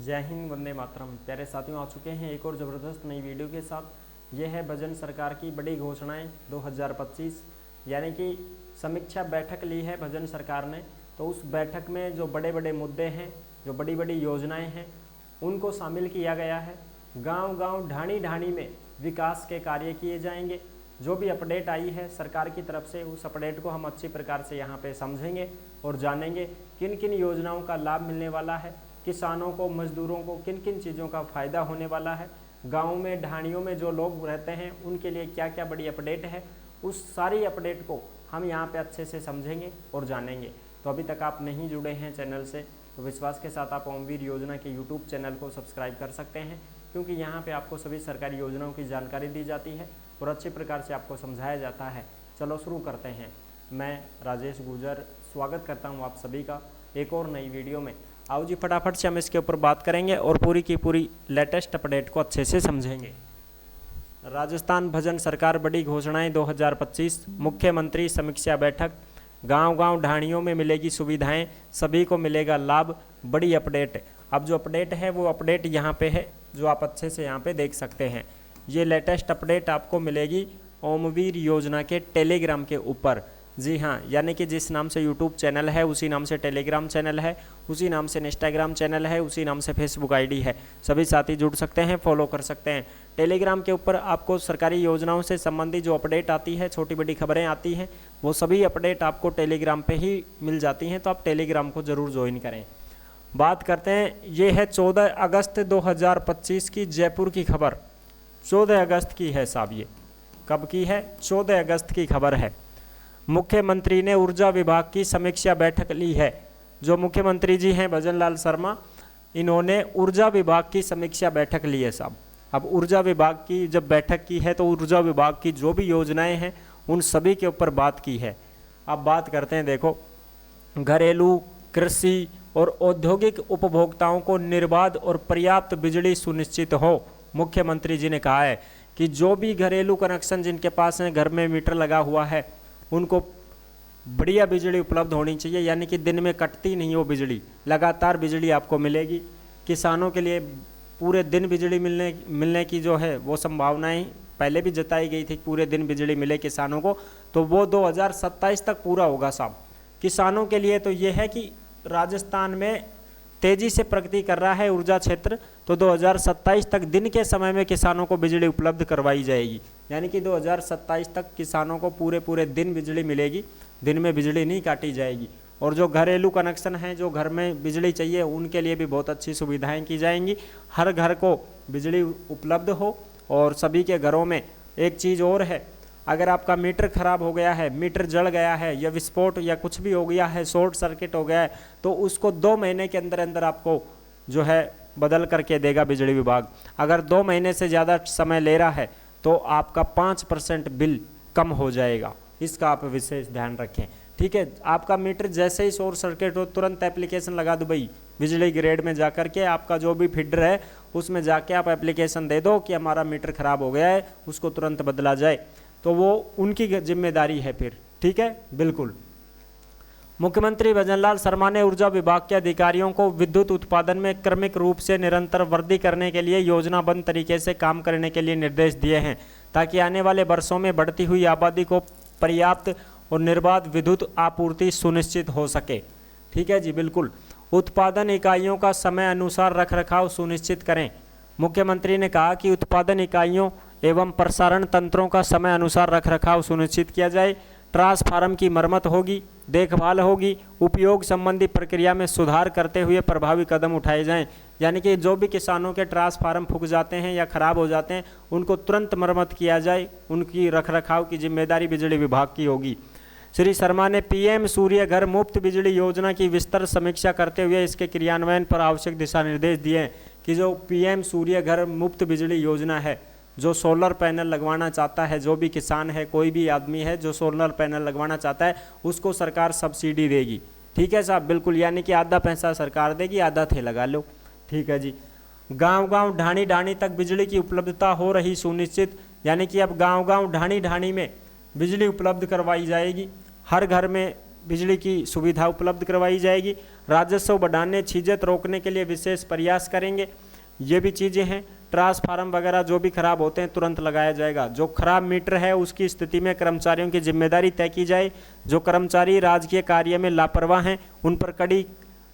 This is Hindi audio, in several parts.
जय हिंद, वंदे मातरम। प्यारे साथियों, आ चुके हैं एक और ज़बरदस्त नई वीडियो के साथ। ये है भजन सरकार की बड़ी घोषणाएं 2025, यानी कि समीक्षा बैठक ली है भजन सरकार ने। तो उस बैठक में जो बड़े बड़े मुद्दे हैं, जो बड़ी बड़ी योजनाएं हैं, उनको शामिल किया गया है। गांव गांव ढाणी ढाणी में विकास के कार्य किए जाएंगे। जो भी अपडेट आई है सरकार की तरफ से, उस अपडेट को हम अच्छी प्रकार से यहाँ पे समझेंगे और जानेंगे किन किन योजनाओं का लाभ मिलने वाला है, किसानों को, मजदूरों को किन किन चीज़ों का फ़ायदा होने वाला है, गाँव में ढाणियों में जो लोग रहते हैं उनके लिए क्या क्या बड़ी अपडेट है। उस सारी अपडेट को हम यहाँ पे अच्छे से समझेंगे और जानेंगे। तो अभी तक आप नहीं जुड़े हैं चैनल से तो विश्वास के साथ आप ओमवीर योजना के यूट्यूब चैनल को सब्सक्राइब कर सकते हैं, क्योंकि यहाँ पे आपको सभी सरकारी योजनाओं की जानकारी दी जाती है और अच्छी प्रकार से आपको समझाया जाता है। चलो शुरू करते हैं। मैं राजेश गुजर स्वागत करता हूँ आप सभी का एक और नई वीडियो में। आओ जी, फटाफट से हम इसके ऊपर बात करेंगे और पूरी की पूरी लेटेस्ट अपडेट को अच्छे से समझेंगे। राजस्थान भजन सरकार बड़ी घोषणाएं 2025, मुख्यमंत्री समीक्षा बैठक, गांव गांव ढाणियों में मिलेगी सुविधाएं, सभी को मिलेगा लाभ, बड़ी अपडेट। अब जो अपडेट है वो अपडेट यहाँ पे है, जो आप अच्छे से यहाँ पे देख सकते हैं। ये लेटेस्ट अपडेट आपको मिलेगी ओमवीर योजना के टेलीग्राम के ऊपर। जी हाँ, यानी कि जिस नाम से यूट्यूब चैनल है उसी नाम से टेलीग्राम चैनल है, उसी नाम से इंस्टाग्राम चैनल है, उसी नाम से फेसबुक आईडी है। सभी साथी जुड़ सकते हैं, फॉलो कर सकते हैं। टेलीग्राम के ऊपर आपको सरकारी योजनाओं से संबंधित जो अपडेट आती है, छोटी बड़ी खबरें आती हैं, वो सभी अपडेट आपको टेलीग्राम पे ही मिल जाती हैं। तो आप टेलीग्राम को ज़रूर ज्वाइन करें। बात करते हैं, ये है 14 अगस्त 2025 की जयपुर की खबर। 14 अगस्त की है साहब। ये कब की है? 14 अगस्त की खबर है। मुख्यमंत्री ने ऊर्जा विभाग की समीक्षा बैठक ली है। जो मुख्यमंत्री जी हैं भजन लाल शर्मा, इन्होंने ऊर्जा विभाग की समीक्षा बैठक ली है साहब। अब ऊर्जा विभाग की जब बैठक की है तो ऊर्जा विभाग की जो भी योजनाएं हैं उन सभी के ऊपर बात की है। अब बात करते हैं, देखो, घरेलू, कृषि और औद्योगिक उपभोक्ताओं को निर्बाध और पर्याप्त बिजली सुनिश्चित हो। मुख्यमंत्री जी ने कहा है कि जो भी घरेलू कनेक्शन जिनके पास है, घर में मीटर लगा हुआ है, उनको बढ़िया बिजली उपलब्ध होनी चाहिए, यानी कि दिन में कटती नहीं हो बिजली, लगातार बिजली आपको मिलेगी। किसानों के लिए पूरे दिन बिजली मिलने की जो है वो संभावनाएं पहले भी जताई गई थी, पूरे दिन बिजली मिले किसानों को, तो वो 2027 तक पूरा होगा साहब। किसानों के लिए तो ये है कि राजस्थान में तेज़ी से प्रगति कर रहा है ऊर्जा क्षेत्र, तो 2027 तक दिन के समय में किसानों को बिजली उपलब्ध करवाई जाएगी। यानी कि 2027 तक किसानों को पूरे दिन बिजली मिलेगी, दिन में बिजली नहीं काटी जाएगी। और जो घरेलू कनेक्शन हैं, जो घर में बिजली चाहिए, उनके लिए भी बहुत अच्छी सुविधाएं की जाएंगी। हर घर को बिजली उपलब्ध हो। और सभी के घरों में एक चीज़ और है, अगर आपका मीटर ख़राब हो गया है, मीटर जल गया है, या विस्फोट या कुछ भी हो गया है, शॉर्ट सर्किट हो गया है, तो उसको 2 महीने के अंदर अंदर आपको जो है बदल करके देगा बिजली विभाग। अगर 2 महीने से ज़्यादा समय ले रहा है तो आपका 5% बिल कम हो जाएगा। इसका आप विशेष ध्यान रखें, ठीक है। आपका मीटर जैसे ही शॉर्ट सर्किट हो, तुरंत एप्लीकेशन लगा दो भाई, बिजली ग्रेड में जा कर के आपका जो भी फीडर है उसमें जाके आप एप्लीकेशन दे दो कि हमारा मीटर ख़राब हो गया है, उसको तुरंत बदला जाए। तो वो उनकी जिम्मेदारी है फिर, ठीक है, बिल्कुल। मुख्यमंत्री भजनलाल शर्मा ने ऊर्जा विभाग के अधिकारियों को विद्युत उत्पादन में क्रमिक रूप से निरंतर वृद्धि करने के लिए योजनाबद्ध तरीके से काम करने के लिए निर्देश दिए हैं, ताकि आने वाले वर्षों में बढ़ती हुई आबादी को पर्याप्त और निर्बाध विद्युत आपूर्ति सुनिश्चित हो सके। ठीक है जी, बिल्कुल। उत्पादन इकाइयों का समय अनुसार रखरखाव सुनिश्चित करें। मुख्यमंत्री ने कहा कि उत्पादन इकाइयों एवं प्रसारण तंत्रों का समय अनुसार रखरखाव सुनिश्चित किया जाए। ट्रांसफार्मर की मरम्मत होगी, देखभाल होगी, उपयोग संबंधी प्रक्रिया में सुधार करते हुए प्रभावी कदम उठाए जाएं। यानी कि जो भी किसानों के ट्रांसफार्मर फूक जाते हैं या ख़राब हो जाते हैं, उनको तुरंत मरम्मत किया जाए। उनकी रखरखाव की जिम्मेदारी बिजली विभाग की होगी। श्री शर्मा ने पीएम सूर्य घर मुफ्त बिजली योजना की विस्तृत समीक्षा करते हुए इसके क्रियान्वयन पर आवश्यक दिशा निर्देश दिए हैं कि जो पीएम सूर्य घर मुफ्त बिजली योजना है, जो सोलर पैनल लगवाना चाहता है, जो भी किसान है, कोई भी आदमी है जो सोलर पैनल लगवाना चाहता है, उसको सरकार सब्सिडी देगी। ठीक है साहब, बिल्कुल। यानी कि आधा पैसा सरकार देगी, आधा थे लगा लो। ठीक है जी। गांव गांव ढाणी ढाणी तक बिजली की उपलब्धता हो रही सुनिश्चित, यानी कि अब गांव गांव ढाणी ढाणी में बिजली उपलब्ध करवाई जाएगी। हर घर में बिजली की सुविधा उपलब्ध करवाई जाएगी। राजस्व बढ़ाने, छीजत रोकने के लिए विशेष प्रयास करेंगे। ये भी चीज़ें हैं। ट्रांसफार्मर वगैरह जो भी खराब होते हैं तुरंत लगाया जाएगा। जो खराब मीटर है उसकी स्थिति में कर्मचारियों की जिम्मेदारी तय की जाए। जो कर्मचारी राजकीय कार्य में लापरवाह हैं उन पर कड़ी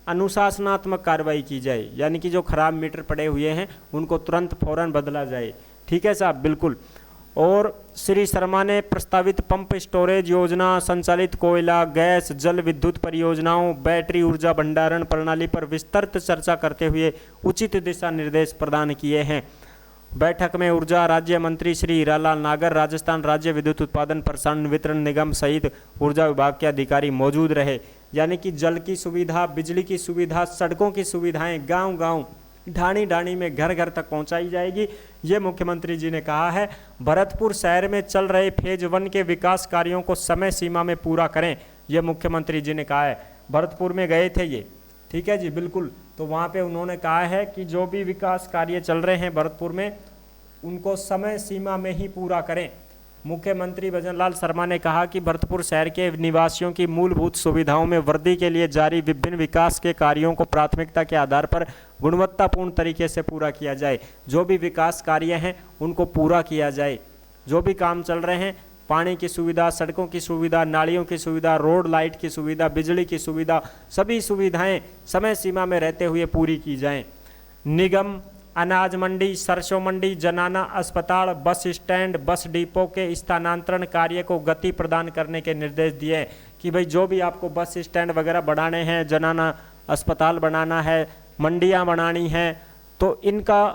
अनुशासनात्मक कार्रवाई की जाए, यानी कि जो खराब मीटर पड़े हुए हैं उनको तुरंत फौरन बदला जाए। ठीक है साहब, बिल्कुल। और श्री शर्मा ने प्रस्तावित पंप स्टोरेज योजना, संचालित कोयला, गैस, जल विद्युत परियोजनाओं, बैटरी ऊर्जा भंडारण प्रणाली पर विस्तृत चर्चा करते हुए उचित दिशा निर्देश प्रदान किए हैं। बैठक में ऊर्जा राज्य मंत्री श्री हीरालाल नागर, राजस्थान राज्य विद्युत उत्पादन प्रसारण वितरण निगम सहित ऊर्जा विभाग के अधिकारी मौजूद रहे। यानी कि जल की सुविधा, बिजली की सुविधा, सड़कों की सुविधाएं गांव-गांव, ढाणी-ढाणी में, घर घर तक पहुंचाई जाएगी। ये मुख्यमंत्री जी ने कहा है। भरतपुर शहर में चल रहे फेज 1 के विकास कार्यों को समय सीमा में पूरा करें, ये मुख्यमंत्री जी ने कहा है। भरतपुर में गए थे ये, ठीक है जी, बिल्कुल। तो वहाँ पे उन्होंने कहा है कि जो भी विकास कार्य चल रहे हैं भरतपुर में उनको समय सीमा में ही पूरा करें। मुख्यमंत्री भजनलाल शर्मा ने कहा कि भरतपुर शहर के निवासियों की मूलभूत सुविधाओं में वृद्धि के लिए जारी विभिन्न विकास के कार्यों को प्राथमिकता के आधार पर गुणवत्तापूर्ण तरीके से पूरा किया जाए। जो भी विकास कार्य हैं उनको पूरा किया जाए। जो भी काम चल रहे हैं, पानी की सुविधा, सड़कों की सुविधा, नालियों की सुविधा, रोड लाइट की सुविधा, बिजली की सुविधा, सभी सुविधाएं समय सीमा में रहते हुए पूरी की जाएं। निगम, अनाज मंडी, सरसों मंडी, जनाना अस्पताल, बस स्टैंड, बस डिपो के स्थानांतरण कार्य को गति प्रदान करने के निर्देश दिए हैं कि भाई जो भी आपको बस स्टैंड वगैरह बढ़ाने हैं, जनाना अस्पताल बनाना है, मंडियां बनानी हैं, तो इनका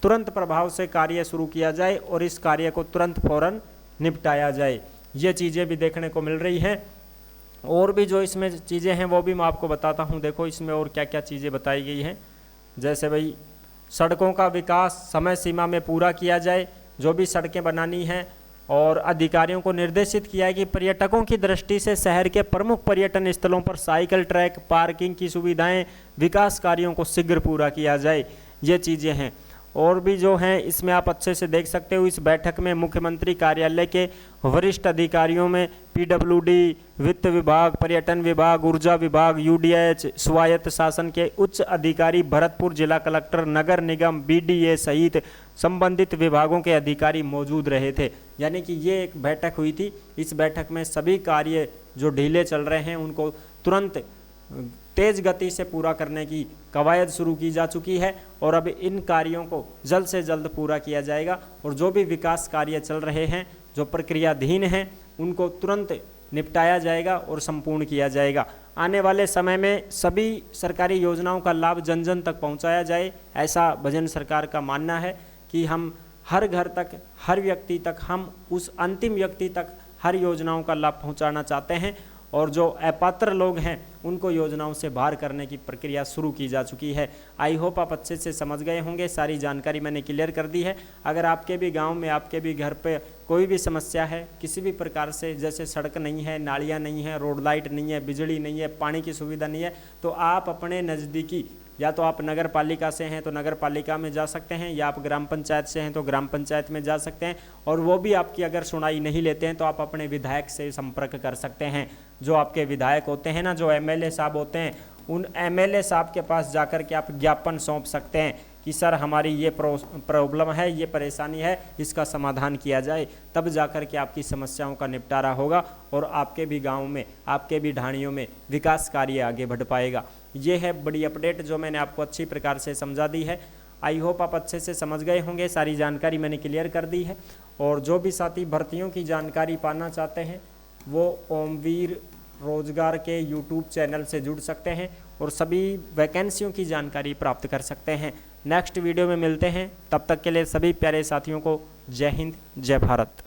तुरंत प्रभाव से कार्य शुरू किया जाए और इस कार्य को तुरंत फौरन निपटाया जाए। ये चीज़ें भी देखने को मिल रही हैं। और भी जो इसमें चीज़ें हैं वो भी मैं आपको बताता हूँ। देखो इसमें और क्या क्या चीज़ें बताई गई हैं। जैसे भाई सड़कों का विकास समय सीमा में पूरा किया जाए, जो भी सड़कें बनानी हैं, और अधिकारियों को निर्देशित किया है कि पर्यटकों की दृष्टि से शहर के प्रमुख पर्यटन स्थलों पर साइकिल ट्रैक, पार्किंग की सुविधाएं, विकास कार्यों को शीघ्र पूरा किया जाए। ये चीज़ें हैं। और भी जो हैं इसमें आप अच्छे से देख सकते हो। इस बैठक में मुख्यमंत्री कार्यालय के वरिष्ठ अधिकारियों में पीडब्ल्यूडी, वित्त विभाग, पर्यटन विभाग, ऊर्जा विभाग, यूडीएच, स्वायत्त शासन के उच्च अधिकारी, भरतपुर जिला कलेक्टर, नगर निगम, बीडीए सहित संबंधित विभागों के अधिकारी मौजूद रहे थे। यानी कि ये एक बैठक हुई थी। इस बैठक में सभी कार्य जो ढीले चल रहे हैं उनको तुरंत तेज गति से पूरा करने की कवायद शुरू की जा चुकी है और अब इन कार्यों को जल्द से जल्द पूरा किया जाएगा। और जो भी विकास कार्य चल रहे हैं, जो प्रक्रियाधीन हैं, उनको तुरंत निपटाया जाएगा और संपूर्ण किया जाएगा। आने वाले समय में सभी सरकारी योजनाओं का लाभ जन जन तक पहुंचाया जाए, ऐसा भजन सरकार का मानना है कि हम हर घर तक, हर व्यक्ति तक, हम उस अंतिम व्यक्ति तक हर योजनाओं का लाभ पहुंचाना चाहते हैं। और जो अपात्र लोग हैं उनको योजनाओं से बाहर करने की प्रक्रिया शुरू की जा चुकी है। आई होप आप अच्छे से समझ गए होंगे। सारी जानकारी मैंने क्लियर कर दी है। अगर आपके भी गांव में, आपके भी घर पे कोई भी समस्या है किसी भी प्रकार से, जैसे सड़क नहीं है, नालियाँ नहीं है, रोड लाइट नहीं है, बिजली नहीं है, पानी की सुविधा नहीं है, तो आप अपने नज़दीकी, या तो आप नगर पालिका से हैं तो नगर पालिका में जा सकते हैं, या आप ग्राम पंचायत से हैं तो ग्राम पंचायत में जा सकते हैं। और वो भी आपकी अगर सुनाई नहीं लेते हैं तो आप अपने विधायक से संपर्क कर सकते हैं। जो आपके विधायक होते हैं ना, जो एमएलए साहब होते हैं, उन एमएलए साहब के पास जाकर के आप ज्ञापन सौंप सकते हैं कि सर हमारी ये प्रॉब्लम है, ये परेशानी है, इसका समाधान किया जाए। तब जाकर के आपकी समस्याओं का निपटारा होगा और आपके भी गांव में, आपके भी ढाणियों में विकास कार्य आगे बढ़ पाएगा। ये है बड़ी अपडेट जो मैंने आपको अच्छी प्रकार से समझा दी है। आई होप आप अच्छे से समझ गए होंगे। सारी जानकारी मैंने क्लियर कर दी है। और जो भी साथी भर्तियों की जानकारी पाना चाहते हैं वो ओमवीर रोजगार के यूट्यूब चैनल से जुड़ सकते हैं और सभी वैकेंसियों की जानकारी प्राप्त कर सकते हैं। नेक्स्ट वीडियो में मिलते हैं। तब तक के लिए सभी प्यारे साथियों को जय हिंद, जय भारत।